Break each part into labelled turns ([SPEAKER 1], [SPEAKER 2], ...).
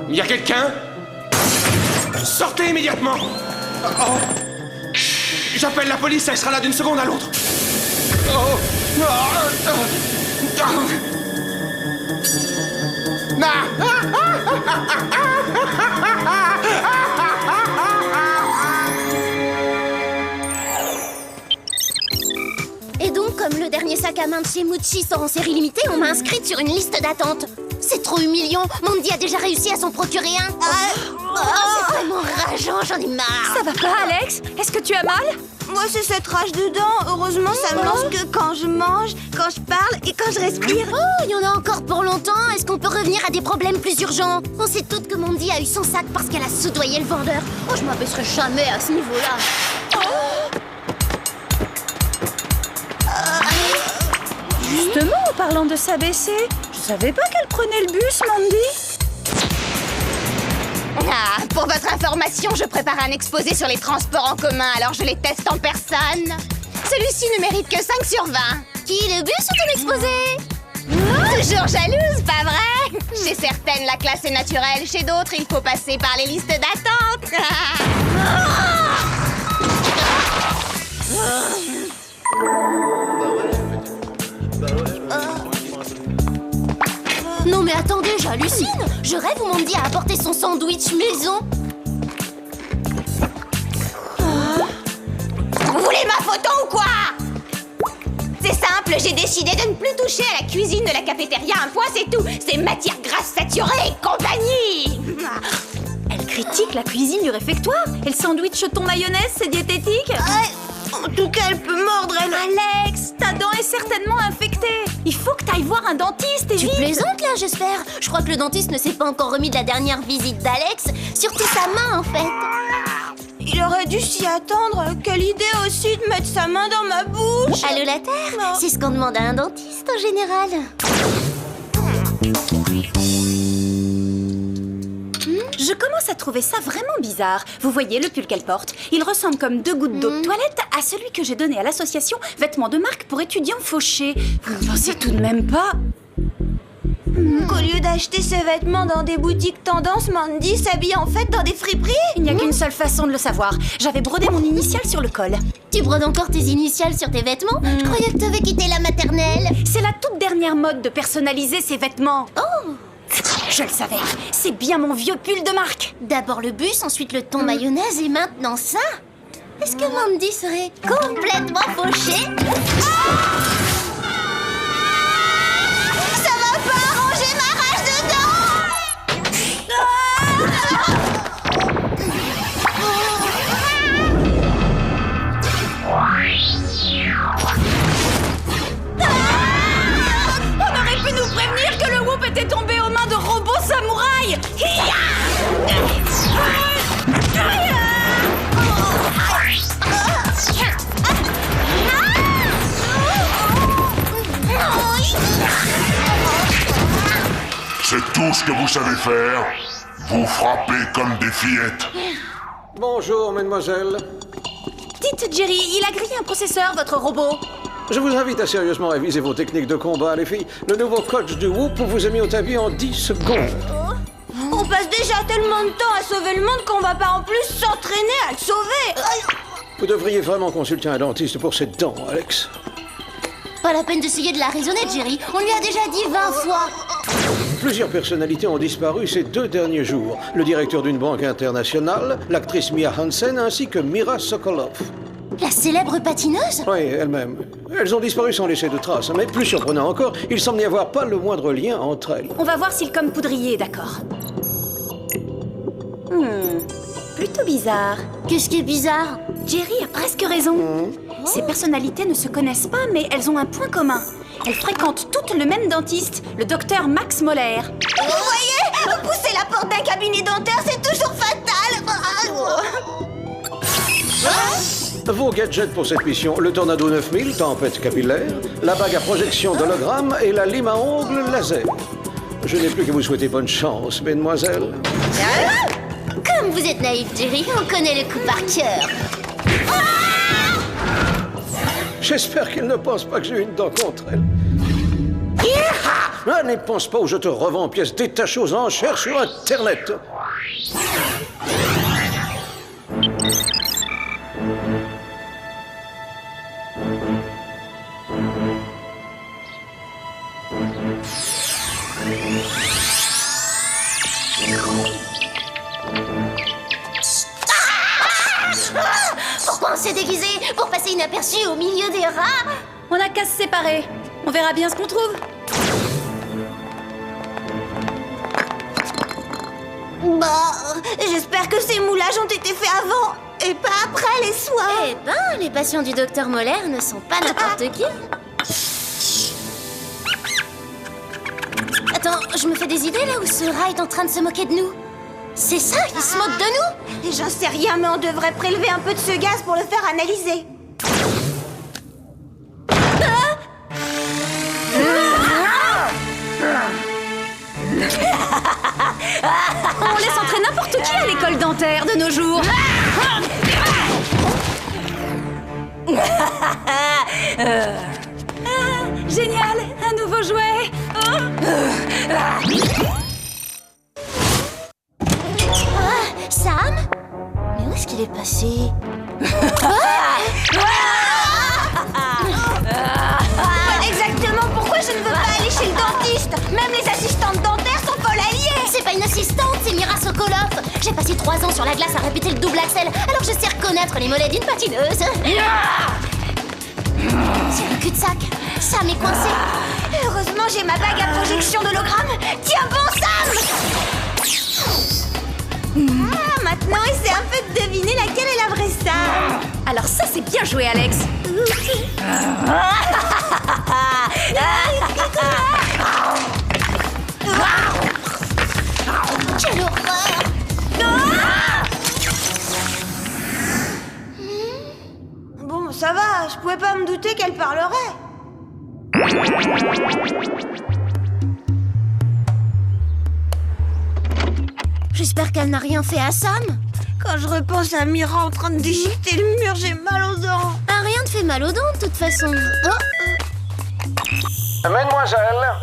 [SPEAKER 1] Il y a quelqu'un? Sortez immédiatement! Oh. J'appelle la police, elle sera là d'une seconde à l'autre. Oh.
[SPEAKER 2] Et donc, comme le dernier sac à main de chez Mucci sort en série limitée, on m'a inscrite sur une liste d'attente. C'est trop humiliant. Mandy a déjà réussi à s'en procurer un. C'est vraiment rageant, j'en ai marre.
[SPEAKER 3] Ça va pas, Alex? Est-ce que tu as mal?
[SPEAKER 4] Moi, c'est cette rage dedans. Heureusement, ça me lance que quand je mange, quand je parle et quand je respire.
[SPEAKER 2] Oh, il y en a encore pour longtemps. Est-ce qu'on peut revenir à des problèmes plus urgents? On sait toutes que Mandy a eu son sac parce qu'elle a soudoyé le vendeur. Oh, je m'abaisserai jamais à ce niveau-là.
[SPEAKER 3] Justement, en parlant de s'abaisser, je savais pas qu'elle prenait le bus, Mandy.
[SPEAKER 4] Ah, pour votre information, je prépare un exposé sur les transports en commun, alors je les teste en personne. Celui-ci ne mérite que 5 sur 20.
[SPEAKER 2] Qui, le bus ou ton exposé?
[SPEAKER 4] Toujours jalouse, pas vrai? Chez certaines, la classe est naturelle. Chez d'autres, il faut passer par les listes d'attente.
[SPEAKER 2] Non mais attendez, j'hallucine. Je rêve où Mandy a apporté son sandwich maison.
[SPEAKER 4] Vous voulez ma photo ou quoi? C'est simple, j'ai décidé de ne plus toucher à la cuisine de la cafétéria. Un point, c'est tout. C'est matières grasses saturées et compagnie.
[SPEAKER 3] Elle critique la cuisine du réfectoire. Et le sandwich thon mayonnaise, c'est diététique?
[SPEAKER 4] En tout cas, elle peut mordre, elle.
[SPEAKER 3] Alex, ta dent est certainement infectée. Il faut que t'ailles voir un dentiste et
[SPEAKER 2] Tu
[SPEAKER 3] vite.
[SPEAKER 2] plaisantes là, j'espère. Je crois que le dentiste ne s'est pas encore remis de la dernière visite d'Alex. Surtout sa main, en fait.
[SPEAKER 4] Il aurait dû s'y attendre. Quelle idée aussi de mettre sa main dans ma bouche.
[SPEAKER 2] Allô la Terre? C'est ce qu'on demande à un dentiste en général.
[SPEAKER 3] Je commence à trouver ça vraiment bizarre. Vous voyez le pull qu'elle porte? Il ressemble comme 2 gouttes d'eau de toilette à celui que j'ai donné à l'association Vêtements de marque pour étudiants fauchés. Vous ne pensez tout de même pas?
[SPEAKER 4] Qu'au lieu d'acheter ses vêtements dans des boutiques tendance, Mandy s'habille en fait dans des friperies.
[SPEAKER 3] Il n'y a qu'une seule façon de le savoir. J'avais brodé mon initiale sur le col.
[SPEAKER 2] Tu brodes encore tes initiales sur tes vêtements? Je croyais que t'avais quitté la maternelle.
[SPEAKER 3] C'est la toute dernière mode de personnaliser ses vêtements.
[SPEAKER 2] Oh!
[SPEAKER 3] Je le savais. C'est bien mon vieux pull de marque.
[SPEAKER 2] D'abord le bus, ensuite le thon mayonnaise et maintenant ça? Est-ce que Mandy serait complètement fauchée?
[SPEAKER 4] Ça va pas arranger ma rage
[SPEAKER 3] On aurait pu nous prévenir que le whoop était tombé aux mains de robots samouraïs.
[SPEAKER 5] C'est tout ce que vous savez faire? Vous frappez comme des fillettes.
[SPEAKER 6] Bonjour, mademoiselle.
[SPEAKER 3] Dites, Jerry, il a grillé un processeur, votre robot.
[SPEAKER 6] Je vous invite à sérieusement réviser vos techniques de combat, les filles. Le nouveau coach du Whoop vous a mis au tapis en 10 secondes.
[SPEAKER 4] On passe déjà tellement de temps à sauver le monde qu'on va pas en plus s'entraîner à le sauver.
[SPEAKER 6] Vous devriez vraiment consulter un dentiste pour cette dent, Alex.
[SPEAKER 2] Pas la peine d'essayer de la raisonner, Jerry. On lui a déjà dit 20 fois.
[SPEAKER 6] Plusieurs personnalités ont disparu ces 2 derniers jours. Le directeur d'une banque internationale, l'actrice Mia Hansen, ainsi que Mira Sokolov.
[SPEAKER 2] La célèbre patineuse?
[SPEAKER 6] Oui, elle-même. Elles ont disparu sans laisser de traces. Mais plus surprenant encore, il semble n'y avoir pas le moindre lien entre elles.
[SPEAKER 3] On va voir si le com poudrier est d'accord. Plutôt bizarre.
[SPEAKER 2] Qu'est-ce qui est bizarre?
[SPEAKER 3] Jerry a presque raison. Ces personnalités ne se connaissent pas, mais elles ont un point commun. Elles fréquentent toutes le même dentiste, le docteur Max Moller.
[SPEAKER 4] Vous voyez, pousser la porte d'un cabinet dentaire, c'est toujours fatal.
[SPEAKER 6] Vos gadgets pour cette mission, le Tornado 9000, tempête capillaire, la bague à projection d'hologramme et la lime à ongles laser. Je n'ai plus qu'à vous souhaiter bonne chance, mesdemoiselles.
[SPEAKER 2] Comme vous êtes naïf, Jerry, on connaît le coup par cœur.
[SPEAKER 6] J'espère qu'elle ne pense pas que j'ai une dent contre elle. Ah, n'y pense pas ou je te revends en pièces détachées aux enchères sur Internet.
[SPEAKER 2] Pourquoi on s'est déguisé? Pour passer inaperçu au milieu des rats?
[SPEAKER 3] On a qu'à se séparer. On verra bien ce qu'on trouve.
[SPEAKER 4] Bah, j'espère que ces moulages ont été faits avant et pas après les soins.
[SPEAKER 2] Eh ben, les patients du docteur Moller ne sont pas n'importe qui. Attends, je me fais des idées là où ce rat est en train de se moquer de nous. C'est ça, il se moque de nous?
[SPEAKER 4] J'en sais rien, mais on devrait prélever un peu de ce gaz pour le faire analyser.
[SPEAKER 3] On laisse entrer n'importe qui à l'école dentaire de nos jours. Génial, un nouveau jouet.
[SPEAKER 2] Sam? Mais où est-ce qu'il est passé?
[SPEAKER 4] Exactement pourquoi je ne veux pas aller chez le dentiste. Même les assistantes dentaires sont folles alliées.
[SPEAKER 2] C'est pas une assistante, c'est Mira Sokolov. J'ai passé 3 ans sur la glace à répéter le double axel, alors je sais reconnaître les mollets d'une patineuse. C'est le cul-de-sac. Sam est coincé.
[SPEAKER 4] Heureusement, j'ai ma bague à projection d'hologramme. Tiens bon, Sam. Ah, maintenant, essaie un peu de deviner laquelle est la vraie Sam.
[SPEAKER 3] Alors ça, c'est bien joué, Alex.
[SPEAKER 2] Quelle horreur!
[SPEAKER 4] Bon, ça va, je pouvais pas me douter qu'elle parlerait.
[SPEAKER 2] J'espère qu'elle n'a rien fait à Sam.
[SPEAKER 4] Quand je repense à Mira en train de déchiqueter le mur, j'ai mal aux dents.
[SPEAKER 2] Rien ne fait mal aux dents, de toute façon. Oh.
[SPEAKER 6] Mademoiselle,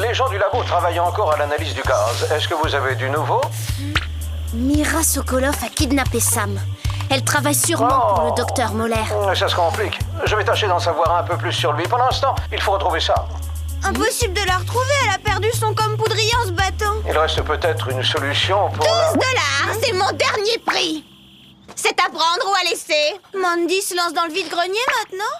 [SPEAKER 6] les gens du labo travaillent encore à l'analyse du gaz. Est-ce que vous avez du nouveau?
[SPEAKER 2] Mira Sokolov a kidnappé Sam. Elle travaille sûrement pour le docteur Moller.
[SPEAKER 6] Ça se complique. Je vais tâcher d'en savoir un peu plus sur lui. Pendant l'instant, il faut retrouver ça.
[SPEAKER 4] Impossible de la retrouver, elle a perdu son comme poudrier en se battant.
[SPEAKER 6] Il reste peut-être une solution pour...
[SPEAKER 4] 12 $, c'est mon dernier prix. C'est à prendre ou à laisser. Mandy se lance dans le vide-grenier maintenant.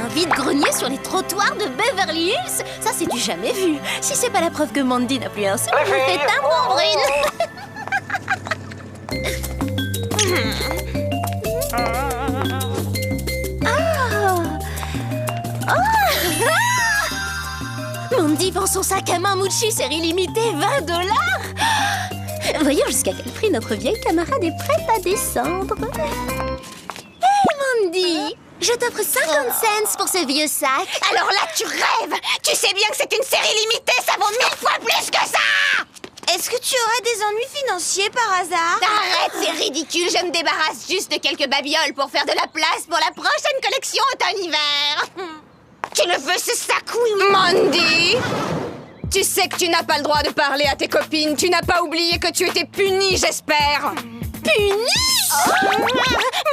[SPEAKER 2] Un vide-grenier sur les trottoirs de Beverly Hills? Ça, c'est du jamais vu. Si c'est pas la preuve que Mandy n'a plus un seul,
[SPEAKER 6] Les
[SPEAKER 2] vous
[SPEAKER 6] filles.
[SPEAKER 2] faites un bon brune. Mandy vend son sac à main Mucci série limitée, $20. Voyons jusqu'à quel prix notre vieille camarade est prête à descendre. Hé Mandy, je t'offre 50 cents pour ce vieux sac.
[SPEAKER 4] Alors là, tu rêves. Tu sais bien que c'est une série limitée, ça vaut 1000 fois plus que ça. Est-ce que tu aurais des ennuis financiers par hasard? Arrête, c'est ridicule. Je me débarrasse juste de quelques babioles pour faire de la place pour la prochaine collection automne-hiver. Tu le veux, ce sac, oui?
[SPEAKER 7] Mandy! Tu sais que tu n'as pas le droit de parler à tes copines. Tu n'as pas oublié que tu étais punie, j'espère.
[SPEAKER 2] Punie?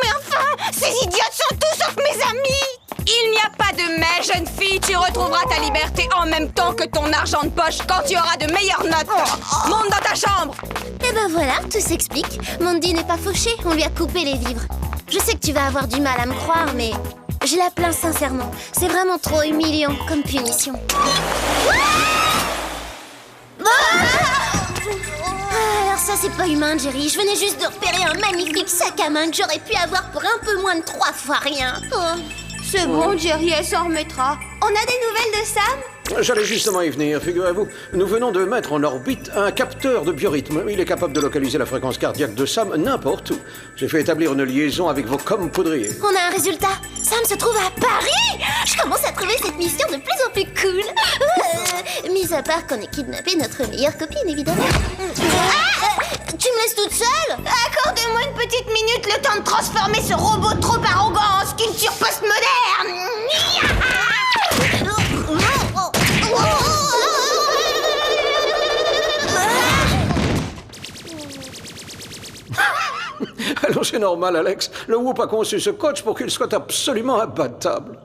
[SPEAKER 4] Mais enfin, ces idiotes sont tous sauf mes amis.
[SPEAKER 7] Il n'y a pas de mais, jeune fille. Tu retrouveras ta liberté en même temps que ton argent de poche quand tu auras de meilleures notes. Monte dans ta chambre.
[SPEAKER 2] Et ben voilà, tout s'explique. Mandy n'est pas fauchée, on lui a coupé les vivres. Je sais que tu vas avoir du mal à me croire, mais je la plains sincèrement. C'est vraiment trop humiliant comme punition. Alors ça, c'est pas humain, Jerry. Je venais juste de repérer un magnifique sac à main que j'aurais pu avoir pour un peu moins de 3 fois rien.
[SPEAKER 4] C'est bon, Jerry, elle s'en remettra. On a des nouvelles de Sam?
[SPEAKER 6] J'allais justement y venir, figurez-vous. Nous venons de mettre en orbite un capteur de biorhythme. Il est capable de localiser la fréquence cardiaque de Sam n'importe où. J'ai fait établir une liaison avec vos comme poudriers.
[SPEAKER 2] On a un résultat. Sam se trouve à Paris. Je commence à trouver cette mission de plus en plus cool. Mis à part qu'on ait kidnappé notre meilleure copine, évidemment. Tu me laisses toute seule?
[SPEAKER 4] Accordez-moi une petite minute le temps de transformer ce robot trop arrogant en sculpture postmoderne.
[SPEAKER 6] C'est normal, Alex. Le Whoop a conçu ce coach pour qu'il soit absolument imbattable.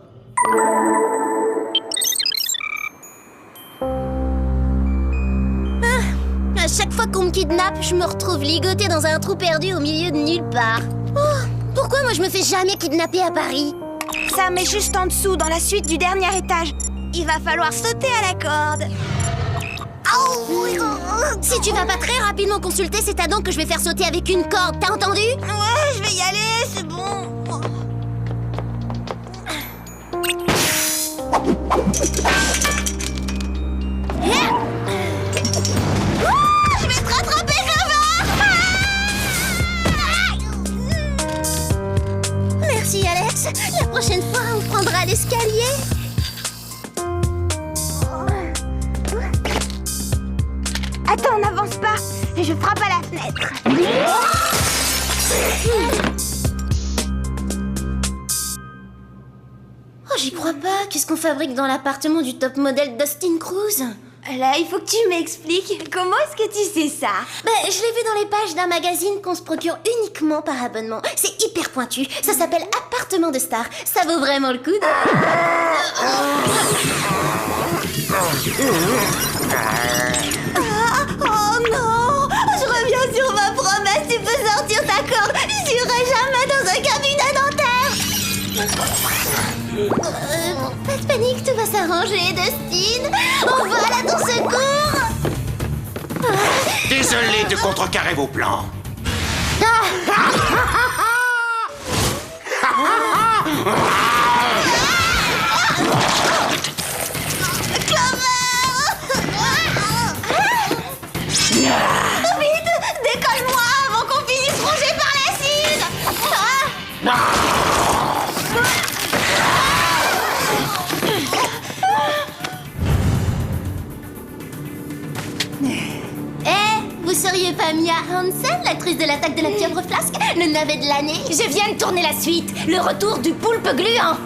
[SPEAKER 2] À chaque fois qu'on me kidnappe, je me retrouve ligotée dans un trou perdu au milieu de nulle part. Oh, pourquoi moi je me fais jamais kidnapper à Paris?
[SPEAKER 4] Sam est juste en dessous, dans la suite du dernier étage. Il va falloir sauter à la corde.
[SPEAKER 2] Si tu vas pas très rapidement consulter, c'est ta dent que je vais faire sauter avec une corde, t'as entendu?
[SPEAKER 4] Ouais, je vais y aller, c'est bon. Je vais te rattraper,
[SPEAKER 2] Merci Alex, la prochaine fois on prendra l'escalier.
[SPEAKER 4] Attends, n'avance pas. Je frappe à la fenêtre.
[SPEAKER 2] Oh, j'y crois pas. Qu'est-ce qu'on fabrique dans l'appartement du top modèle Dustin Cruise?
[SPEAKER 4] Là, il faut que tu m'expliques. Comment est-ce que tu sais ça?
[SPEAKER 2] Ben, je l'ai vu dans les pages d'un magazine qu'on se procure uniquement par abonnement. C'est hyper pointu. Ça s'appelle Appartement de Star. Ça vaut vraiment le coup de...
[SPEAKER 4] Oh non! Je reviens sur ma promesse. Tu peux sortir ta corde. J'irai jamais dans un cabinet dentaire.
[SPEAKER 2] Pas de panique, tout va s'arranger, Dustin. On va à ton secours.
[SPEAKER 1] Désolé de contrecarrer vos plans.
[SPEAKER 4] Vite! Décolle-moi avant qu'on finisse rongé par l'acide!
[SPEAKER 2] Vous seriez pas Mia Hansen, l'actrice de l'attaque de la pieuvre flasque, le navet de l'année?
[SPEAKER 3] Je viens de tourner la suite, le retour du poulpe gluant.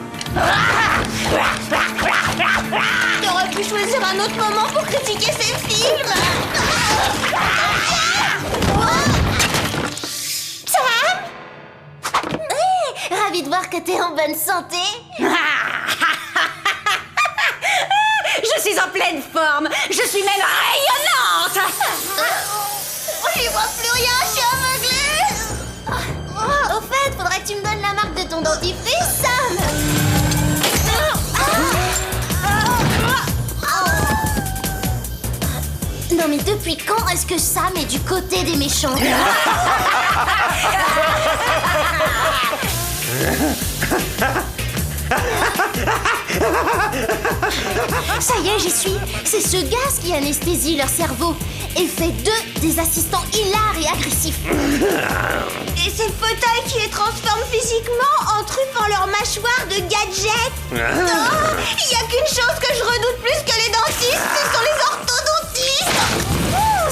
[SPEAKER 4] T'aurais pu choisir un autre moment pour critiquer ces films!
[SPEAKER 2] Sam! Ravi de voir que t'es en bonne santé.
[SPEAKER 3] Je suis en pleine forme, je suis même rayonnante.
[SPEAKER 4] J'y vois plus rien, je suis aveuglée!
[SPEAKER 2] Au fait, faudrait que tu me donnes la marque de ton dentifrice, Sam. Non mais depuis quand est-ce que Sam est du côté des méchants? Ça y est, j'y suis. C'est ce gaz qui anesthésie leur cerveau et fait d'eux des assistants hilars et agressifs.
[SPEAKER 4] Et ces fauteuils qui les transforment physiquement en truffant leur mâchoire de gadgets. Non, il y a qu'une chose que je redoute plus que les dentistes, ce sont les orthodontistes.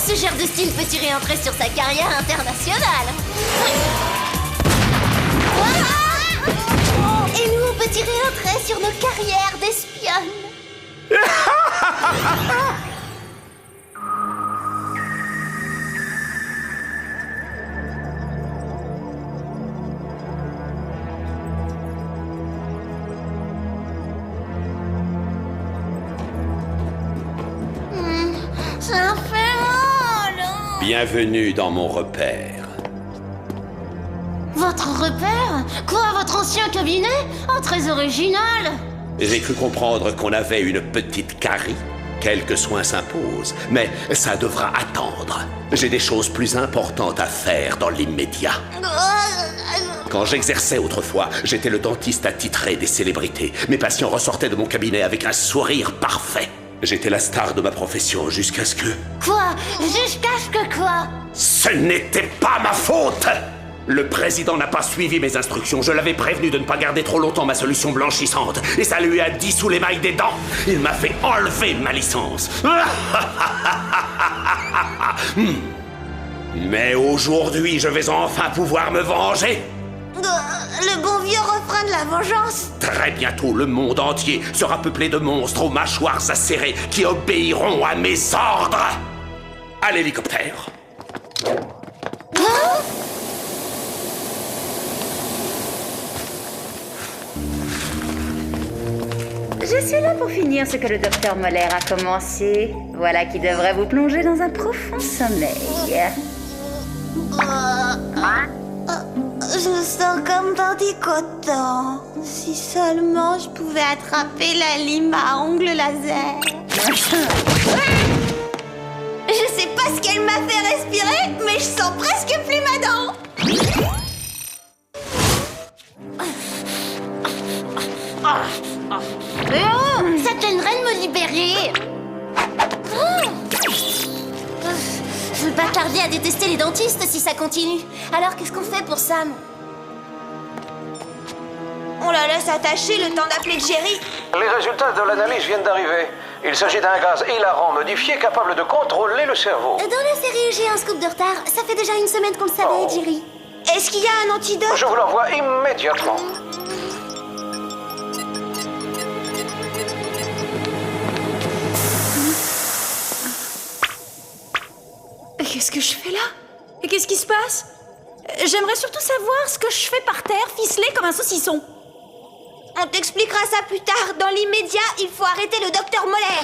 [SPEAKER 2] Ce cher Dustin peut tirer un trait sur sa carrière internationale. Et nous, on peut tirer un trait sur nos carrières d'espionnes. Ça fait mal.
[SPEAKER 8] Bienvenue dans mon repère.
[SPEAKER 2] Votre repère? Quoi, votre ancien cabinet? Oh, très original.
[SPEAKER 8] J'ai cru comprendre qu'on avait une petite carie. Quelques soins s'imposent, mais ça devra attendre. J'ai des choses plus importantes à faire dans l'immédiat. Quand j'exerçais autrefois, j'étais le dentiste attitré des célébrités. Mes patients ressortaient de mon cabinet avec un sourire parfait. J'étais la star de ma profession jusqu'à ce que...
[SPEAKER 2] Quoi? Jusqu'à ce que quoi?
[SPEAKER 8] Ce n'était pas ma faute! Le président n'a pas suivi mes instructions. Je l'avais prévenu de ne pas garder trop longtemps ma solution blanchissante. Et ça lui a dissous les mailles des dents. Il m'a fait enlever ma licence. Mais aujourd'hui, je vais enfin pouvoir me venger.
[SPEAKER 4] Le bon vieux refrain de la vengeance.
[SPEAKER 8] Très bientôt, le monde entier sera peuplé de monstres aux mâchoires acérées qui obéiront à mes ordres. À l'hélicoptère.
[SPEAKER 3] Je suis là pour finir ce que le docteur Moller a commencé. Voilà qui devrait vous plonger dans un profond sommeil.
[SPEAKER 4] Je sens comme dans du coton. Si seulement je pouvais attraper la lime à ongles laser. Je sais pas ce qu'elle m'a fait respirer, mais je sens presque plus ma dent.
[SPEAKER 2] Ça te gênerait de me libérer? Je vais pas tarder à détester les dentistes si ça continue. Alors qu'est-ce qu'on fait pour Sam?
[SPEAKER 4] On la laisse attacher le temps d'appeler Jerry.
[SPEAKER 6] Les résultats de l'analyse viennent d'arriver. Il s'agit d'un gaz hilarant modifié capable de contrôler le cerveau.
[SPEAKER 2] Dans la série, j'ai un scoop de retard. Ça fait déjà une semaine qu'on le savait, Jerry.
[SPEAKER 4] Est-ce qu'il y a un antidote?
[SPEAKER 6] Je vous l'envoie immédiatement.
[SPEAKER 3] Qu'est-ce que je fais là? Et qu'est-ce qui se passe? J'aimerais surtout savoir ce que je fais par terre, ficelé comme un saucisson.
[SPEAKER 4] On t'expliquera ça plus tard. Dans l'immédiat, il faut arrêter le docteur Moller.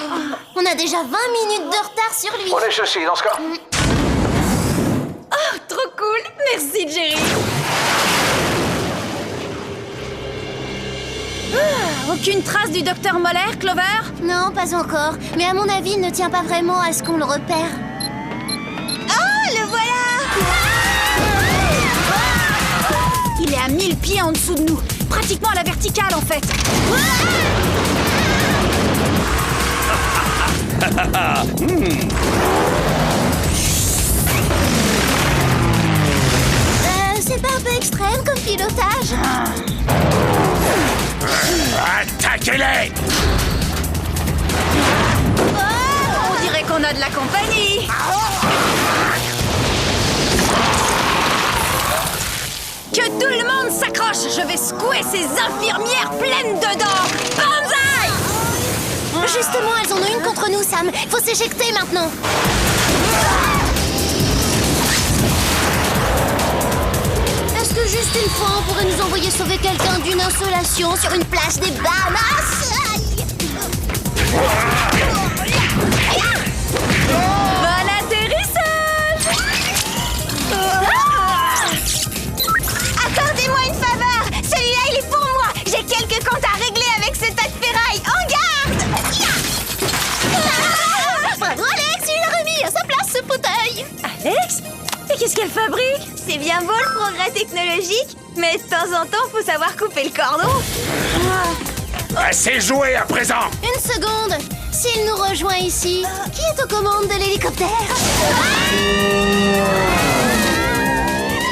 [SPEAKER 2] On a déjà 20 minutes de retard sur lui.
[SPEAKER 6] Prenez ceci dans ce cas.
[SPEAKER 3] Oh, trop cool! Merci, Jerry! Aucune trace du docteur Moller, Clover?
[SPEAKER 2] Non, pas encore. Mais à mon avis, il ne tient pas vraiment à ce qu'on le repère.
[SPEAKER 4] Oh, le voilà!
[SPEAKER 3] Il est à 1000 pieds en dessous de nous. Pratiquement à la verticale, en fait.
[SPEAKER 2] C'est pas un peu extrême comme pilotage?
[SPEAKER 8] Attaquez-les!
[SPEAKER 3] On dirait qu'on a de la compagnie. Que tout le monde s'accroche. Je vais secouer ces infirmières pleines de dents. Banzai!
[SPEAKER 2] Justement, elles en ont une contre nous, Sam. Faut s'éjecter maintenant. Est-ce que juste une fois, on pourrait nous envoyer sauver quelqu'un d'une insolation sur une plage des Bahamas?
[SPEAKER 3] Bon atterrissage!
[SPEAKER 4] Accordez-moi une faveur. Celui-là, il est pour moi. J'ai quelques comptes à régler avec ce tas de ferraille. En garde!
[SPEAKER 2] Bravo, Alex, il a remis à sa place ce fauteuil.
[SPEAKER 3] Alex? Et qu'est-ce qu'elle fabrique?
[SPEAKER 4] C'est bien beau le progrès technologique, mais de temps en temps, faut savoir couper le cordon.
[SPEAKER 8] Assez joué à présent!
[SPEAKER 2] Une seconde. S'il nous rejoint ici, qui est aux commandes de l'hélicoptère?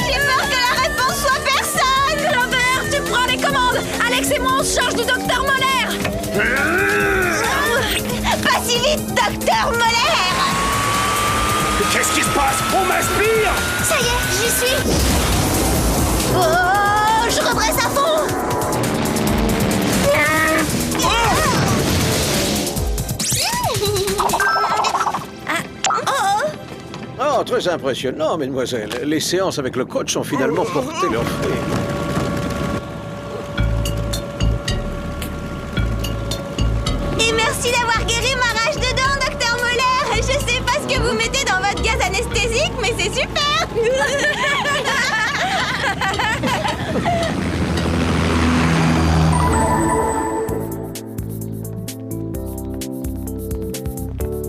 [SPEAKER 4] J'ai peur que la réponse soit personne.
[SPEAKER 3] Clover, tu prends les commandes! Alex et moi, on se charge du docteur Moller!
[SPEAKER 4] Pas si vite, docteur Moller.
[SPEAKER 8] Qu'est-ce qui se passe? On m'aspire!
[SPEAKER 2] Ça y est, j'y suis. Oh, je redresse à fond.
[SPEAKER 6] Oh, très impressionnant, mesdemoiselles. Les séances avec le coach ont finalement porté leurs fruits.
[SPEAKER 4] Et merci d'avoir guéri ma rage de dents, docteur Moller. Je sais pas ce que vous mettez dans votre gaz anesthésique, mais c'est super.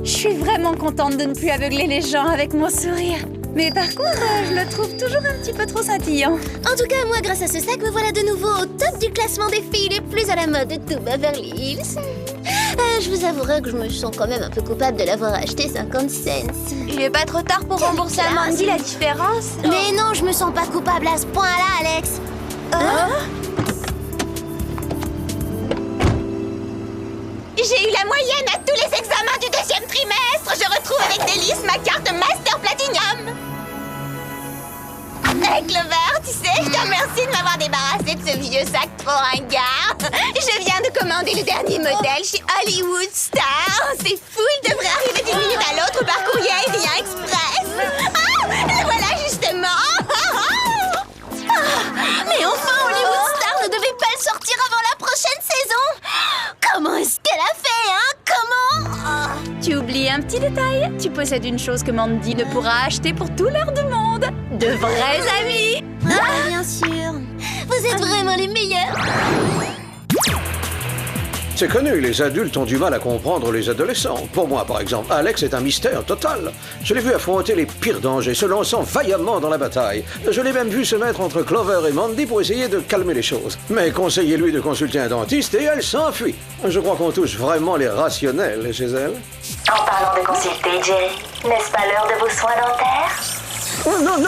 [SPEAKER 3] Je suis vraiment contente de ne plus aveugler les gens avec mon sourire. Mais par contre, je le trouve toujours un petit peu trop scintillant.
[SPEAKER 2] En tout cas, moi, grâce à ce sac, me voilà de nouveau au top du classement des filles les plus à la mode de tout Beverly Hills. Je vous avouerai que je me sens quand même un peu coupable de l'avoir acheté 50 cents.
[SPEAKER 4] Il est pas trop tard pour rembourser à Mandy la différence.
[SPEAKER 2] Mais non, je me sens pas coupable à ce point-là, Alex.
[SPEAKER 4] J'ai eu la moyenne à tous les examens du 2e trimestre. Je retrouve avec délice ma carte Master Platinum. Hey Clover, tu sais, je te remercie de m'avoir débarrassé de ce vieux sac trop ringard. Je viens de commander le dernier modèle chez Hollywood Star. C'est fou, il devrait arriver d'une minute à l'autre par courrier aérien express. Ah, le voilà justement.
[SPEAKER 2] Mais enfin, Hollywood Star ne devait pas le sortir avant la prochaine saison. Comment est-ce
[SPEAKER 3] un petit détail, tu possèdes une chose que Mandy ne pourra acheter pour tout l'or du monde. De vrais amis.
[SPEAKER 2] Ah, bien sûr. Vous êtes vraiment les meilleurs.
[SPEAKER 6] C'est connu, les adultes ont du mal à comprendre les adolescents. Pour moi, par exemple, Alex est un mystère total. Je l'ai vu affronter les pires dangers, se lançant vaillamment dans la bataille. Je l'ai même vu se mettre entre Clover et Mandy pour essayer de calmer les choses. Mais conseillez-lui de consulter un dentiste et elle s'enfuit. Je crois qu'on touche vraiment les rationnels chez elle.
[SPEAKER 9] En parlant de consulter, Jerry, n'est-ce pas l'heure de vos soins dentaires?
[SPEAKER 6] Non,